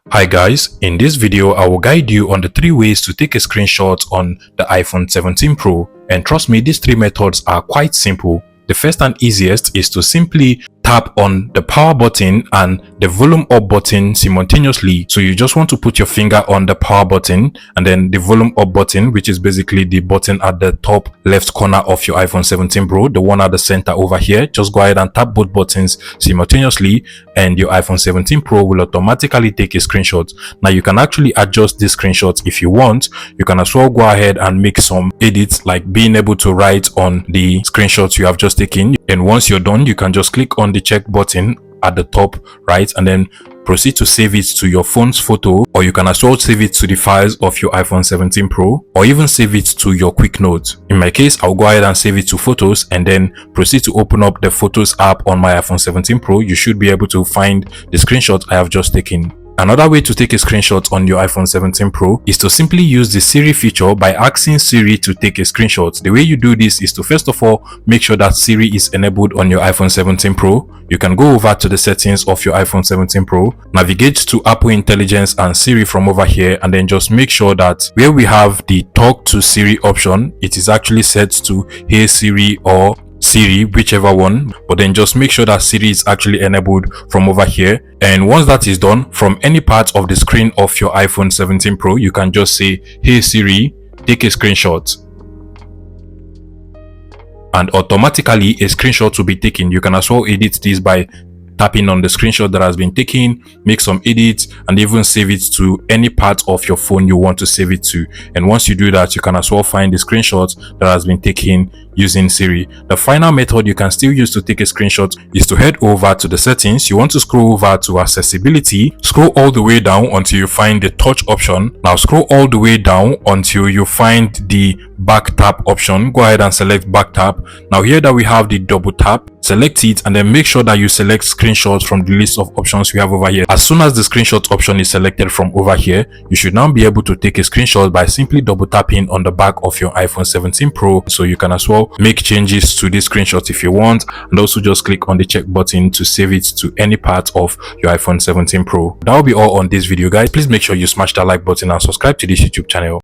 Hi guys, in this video I will guide you on the 3 ways to take a screenshot on the iPhone 17 Pro, and trust me, these 3 methods are quite simple. The first and easiest is to simply tap on the power button and the volume up button simultaneously. So you just want to put your finger on the power button and then the volume up button, which is basically the button at the top left corner of your iPhone 17 Pro, the one at the center over here. Just go ahead and tap both buttons simultaneously and your iPhone 17 Pro will automatically take a screenshot. Now you can actually adjust this screenshot if you want. You can as well go ahead and make some edits, like being able to write on the screenshots you have just taken. And once you're done, you can just click on the check button at the top right and then proceed to save it to your phone's photo, or you can as well save it to the files of your iPhone 17 Pro, or even save it to your quick notes. In my case, I'll go ahead and save it to photos and then proceed to open up the photos app on my iPhone 17 Pro. You should be able to find the screenshot I have just taken. Another way to take a screenshot on your iPhone 17 Pro is to simply use the Siri feature by asking Siri to take a screenshot. The way you do this is to first of all make sure that Siri is enabled on your iPhone 17 Pro. You can go over to the settings of your iPhone 17 Pro, navigate to Apple Intelligence and Siri from over here, and then just make sure that where we have the Talk to Siri option, it is actually set to Hey Siri or Siri, whichever one, but then just make sure that Siri is actually enabled from over here. And once that is done, from any part of the screen of your iPhone 17 Pro, you can just say, Hey Siri, take a screenshot. And automatically a screenshot will be taken. You can as well edit this by tapping on the screenshot that has been taken, make some edits, and even save it to any part of your phone you want to save it to. And once you do that, you can as well find the screenshot that has been taken using Siri. The final method you can still use to take a screenshot is to head over to the settings. You want to scroll over to accessibility, scroll all the way down until you find the touch option. Now scroll all the way down until you find the back tap option. Go ahead and select back tap. Now here that we have the double tap, select it and then make sure that you select screenshots from the list of options we have over here. As soon as the screenshot option is selected from over here, you should now be able to take a screenshot by simply double tapping on the back of your iPhone 17 Pro. So you can as well make changes to this screenshot if you want, and also just click on the check button to save it to any part of your iPhone 17 Pro. That will be all on this video, guys. Please make sure you smash that like button and subscribe to this YouTube channel.